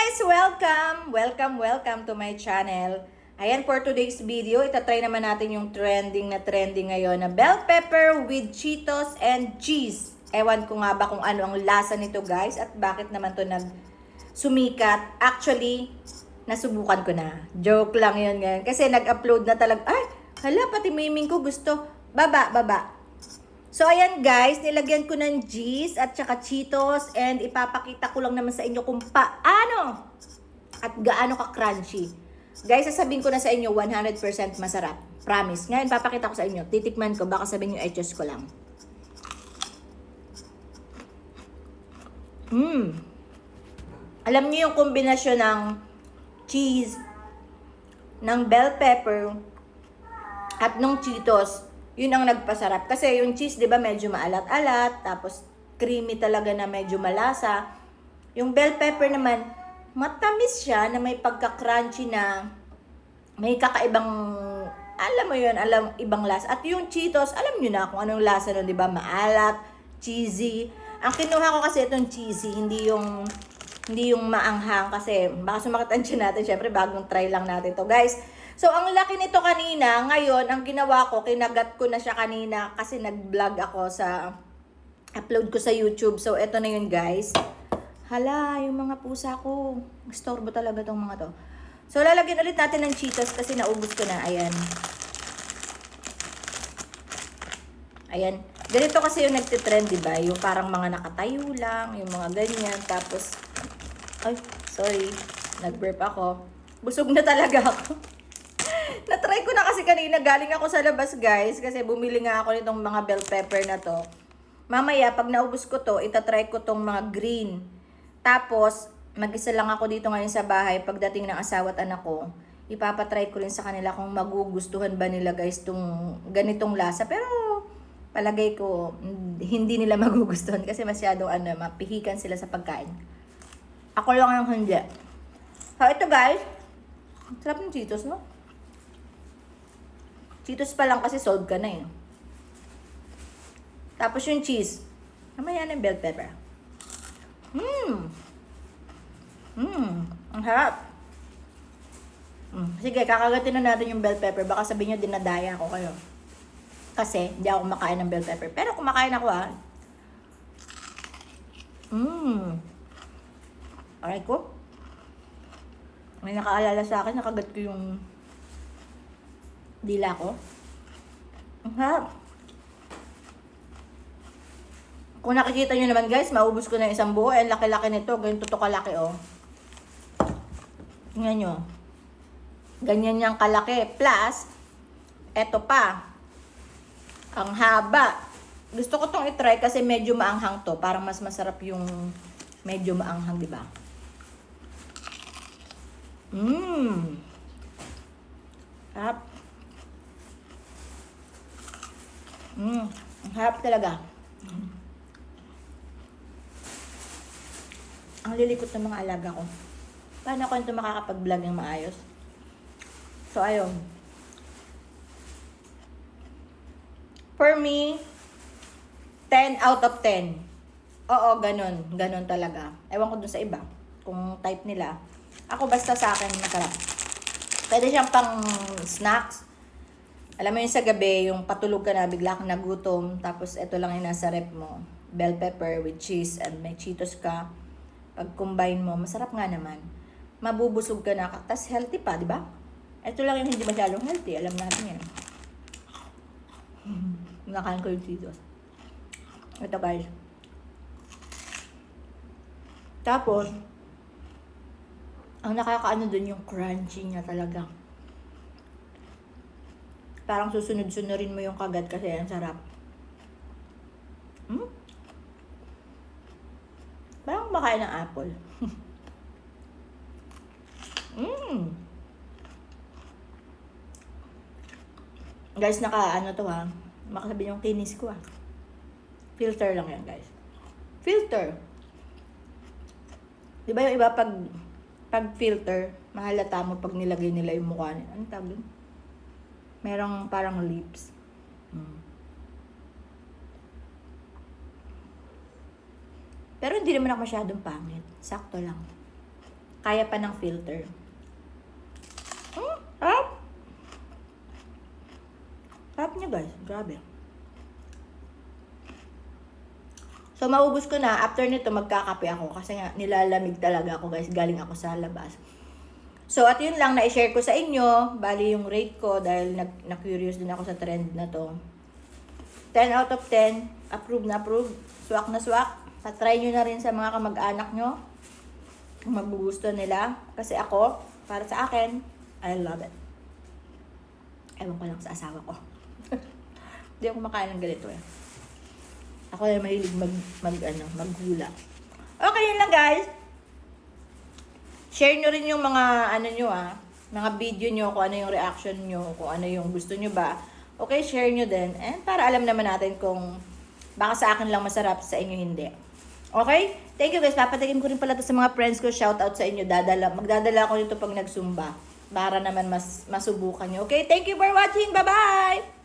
guys! Welcome to my channel. Ayan, for today's video, itatry naman natin yung trending ngayon na bell pepper with Cheetos and cheese. Ewan ko nga ba kung ano ang lasa nito guys at bakit naman to sumikat. Actually, nasubukan ko na. Joke lang yun ngayon. Kasi nag-upload na talaga. Ay, hala, pati miming ko gusto. Baba. So, ayan guys, nilagyan ko ng cheese at saka Cheetos and ipapakita ko lang naman sa inyo kung paano at gaano ka-crunchy. Guys, sasabihin ko na sa inyo 100% masarap. Promise. Ngayon, papakita ko sa inyo. Titikman ko. Baka sabihin nyo, etos ko lang. Alam niyo yung kombinasyon ng cheese, ng bell pepper, at nung Cheetos, yun ang nagpasarap. Kasi yung cheese, di ba, medyo maalat-alat, tapos creamy talaga na medyo malasa. Yung bell pepper naman, matamis siya na may pagka-crunchy na may kakaibang, alam mo yun, ibang lasa. At yung Cheetos, alam nyo na kung anong lasa nun, di ba? Maalat, cheesy. Ang kinuha ko kasi itong cheesy, hindi yung maanghang kasi baka sumakit ang tiyan natin. Syempre, bagong try lang natin to guys. So, ang laki nito kanina. Ngayon, ang ginawa ko, kinagat ko na siya kanina kasi nag-vlog ako upload ko sa YouTube. So, eto na yun guys. Hala, yung mga pusa ko. Istorbo talaga tong mga to. So, lalagyan ulit natin ng Cheetos kasi naubos ko na. Ayan. Ayan. Ganito kasi yung nagtitrend, diba? Yung parang mga nakatayo lang, yung mga ganyan. Tapos, ay, sorry. Nag-burp ako. Busog na talaga ako. Na-try ko na kasi kanina. Galing ako sa labas, guys. Kasi bumili nga ako nitong mga bell pepper na to. Mamaya, pag naubos ko to, itatry ko tong mga green. Tapos, mag-isa lang ako dito ngayon sa bahay. Pagdating ng asawa at anak ko, ipapatry ko rin sa kanila kung magugustuhan ba nila, guys, tong ganitong lasa. Pero, palagay ko, hindi nila magugustuhan. Kasi masyadong, mapihikan sila sa pagkain. Ako lang ang hindi. So, ito guys. Sarap ng Cheetos, no? Cheetos pa lang kasi sold ka na eh. Tapos yung cheese. Mamaya ng bell pepper. Ang harap. Sige, kakagatin na natin yung bell pepper. Baka sabihin nyo, dinadaya ko kayo. Kasi, hindi ako kumakain ng bell pepper. Pero kumakain ako Aray ko. May nakaalala sa akin, nakagat ko yung dila ko. Ang harap. Kung nakikita nyo naman guys, maubos ko na isang buo. Ang laki-laki nito. Ganyan to kalaki oh. Tingnan nyo. Ganyan yung kalaki. Plus, eto pa. Ang haba. Gusto ko tong itry kasi medyo maanghang to. Parang mas masarap yung medyo maanghang, di ba? Harap. Ang harap talaga. Ang lilikot ng mga alaga ko. Paano ako ito makakapag-vlog ng maayos? So, ayun. For me, 10 out of 10. Oo, ganun. Ganun talaga. Ewan ko dun sa iba. Kung type nila. Ako basta sa akin masarap. Pwede siyang pang snacks. Alam mo yung sa gabi, yung patulog ka na, bigla kang nagutom. Tapos ito lang yung nasa rep mo. Bell pepper with cheese and may Cheetos ka. Pag combine mo, masarap nga naman. Mabubusog ka na. Tapos healthy pa, di ba? Ito lang yung hindi masyadong healthy. Alam natin yan. Nakain ko yung Cheetos. Ito guys. Tapos, ang nakakaano dun yung crunchy niya talaga. Parang susunod-sunurin mo yung kagat kasi ang sarap. Parang kumakain ng apple. Guys, naka-ano to ha. Makasabi yung kinis ko ha. Filter lang yan guys. Filter. Di ba yung iba pag filter, mahalata mo pag nilagay nila yung mukha nila. Ano tawag yun? Merong parang lips. Pero hindi naman ako masyadong pangit. Sakto lang. kaya pa ng filter. Sarap! Sarap niya guys, grabe. So, maubos ko na. After nito, magkakape ako. Kasi nga, nilalamig talaga ako guys. Galing ako sa labas. So, at yun lang, na-share ko sa inyo. Bali yung rate ko dahil na-curious din ako sa trend na to. 10 out of 10. Approve na approve. Swak na swak. Patry nyo na rin sa mga kamag-anak nyo. Kung magugusto nila. Kasi ako, para sa akin, I love it. Ewan ko lang sa asawa ko. Hindi ako makain ng ganito eh. Ako ay mahilig maghula. Okay, yun lang guys. Share nyo rin yung mga mga video nyo, kung ano yung reaction nyo, kung ano yung gusto nyo ba. Okay, share nyo din. And para alam naman natin kung baka sa akin lang masarap, sa inyo hindi. Okay? Thank you guys. Papatikim ko rin pala to sa mga friends ko. Shout out sa inyo. Magdadala ako nito pag nagsumba. Para naman masubukan nyo. Okay? Thank you for watching. Bye-bye!